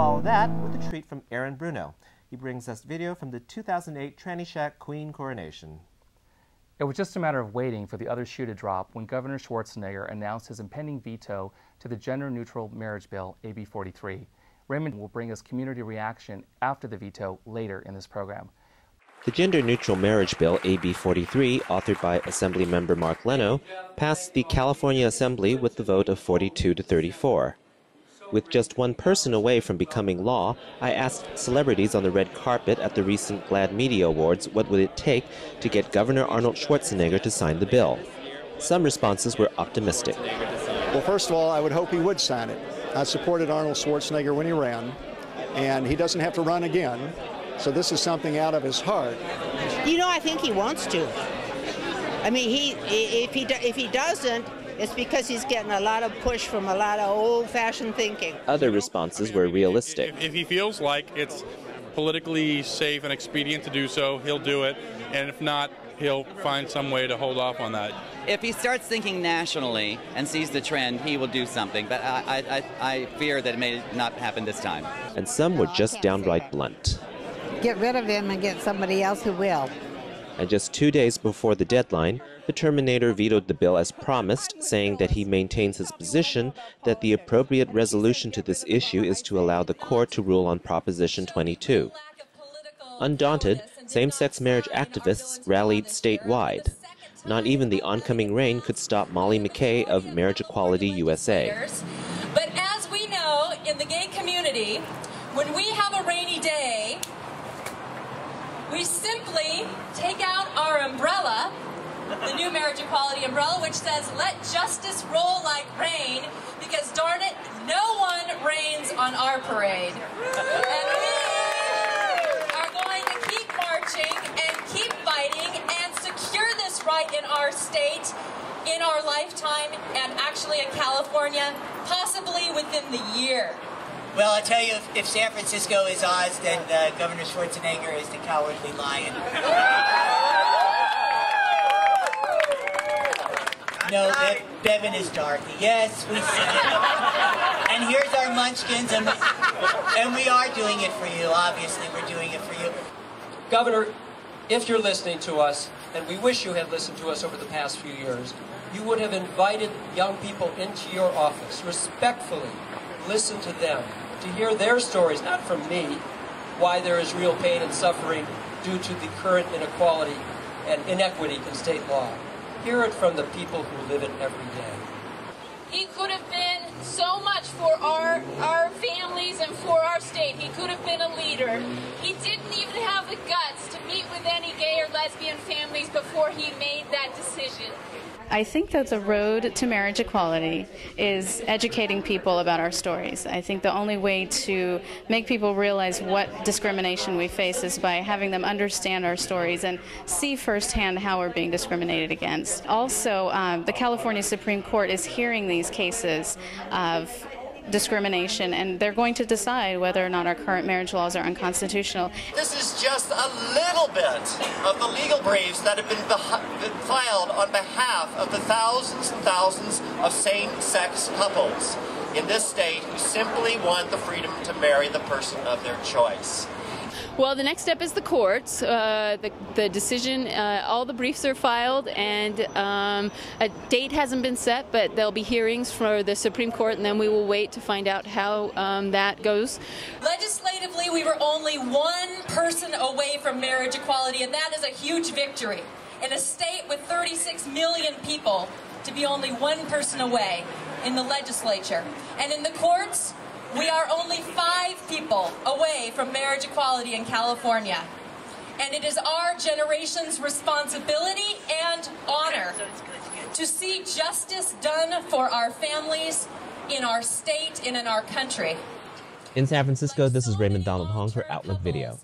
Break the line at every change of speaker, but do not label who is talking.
follow that with a treat from Aaron Bruno. He brings us video from the 2008 Tranny Shack Queen coronation.
It was just a matter of waiting for the other shoe to drop when Governor Schwarzenegger announced his impending veto to the gender-neutral marriage bill, AB43. Raymond will bring us community reaction after the veto later in this program.
The gender-neutral marriage bill, AB43, authored by Assemblymember Mark Leno, passed the California Assembly with the vote of 42 to 34. With just one person away from becoming law, I asked celebrities on the red carpet at the recent GLAAD Media Awards what would it take to get Governor Arnold Schwarzenegger to sign the bill. Some responses were optimistic.
Well, first of all, I would hope he would sign it. I supported Arnold Schwarzenegger when he ran, and he doesn't have to run again, so this is something out of his heart.
You know, I think he wants to. I mean, if he doesn't, it's because he's getting a lot of push from a lot of old-fashioned thinking.
Other responses were realistic.
If he feels like it's politically safe and expedient to do so, he'll do it, and if not, he'll find some way to hold off on that.
If he starts thinking nationally and sees the trend, he will do something, but I fear that it may not happen this time.
And some were just downright blunt.
Get rid of him and get somebody else who will.
And just 2 days before the deadline, the Terminator vetoed the bill as promised, saying that he maintains his position that the appropriate resolution to this issue is to allow the court to rule on Proposition 22. Undaunted, same-sex marriage activists rallied statewide. Not even the oncoming rain could stop Molly McKay of Marriage Equality USA.
But as we know, in the gay community, when we have a rainy day, we simply take out our umbrella, the new marriage equality umbrella, which says, "Let justice roll like rain," because darn it, no one rains on our parade. And we are going to keep marching and keep fighting and secure this right in our state, in our lifetime, and actually in California, possibly within the year.
Well, I tell you, if San Francisco is Oz, then Governor Schwarzenegger is the cowardly lion. No, Bevan is Dorothy. Yes, we see it. And here's our munchkins, and we are doing it for you. Obviously, we're doing it for you.
Governor, if you're listening to us, and we wish you had listened to us over the past few years, you would have invited young people into your office, respectfully listen to them, to hear their stories, not from me, why there is real pain and suffering due to the current inequality and inequity in state law. Hear it from the people who live it every day.
He could have been so much for our families and for our state. He could have been a leader. He didn't even have the guts to meet with any gay or lesbian families before he made that decision.
I think that the road to marriage equality is educating people about our stories. I think the only way to make people realize what discrimination we face is by having them understand our stories and see firsthand how we're being discriminated against. Also, the California Supreme Court is hearing these cases of discrimination, and they're going to decide whether or not our current marriage laws are unconstitutional.
This is just a little bit of the legal briefs that have been filed on behalf of the thousands and thousands of same-sex couples in this state who simply want the freedom to marry the person of their choice.
Well, the next step is the courts. The decision, all the briefs are filed, and a date hasn't been set, but there'll be hearings for the Supreme Court, and then we will wait to find out how that goes.
Legislatively, we were only one person away from marriage equality, and that is a huge victory. In a state with 36 million people, to be only one person away in the legislature. And in the courts, we are only 5 people away from marriage equality in California. And it is our generation's responsibility and honor to see justice done for our families, in our state, and in our country.
In San Francisco, this is Raymond Donald Hong for Outlook Video.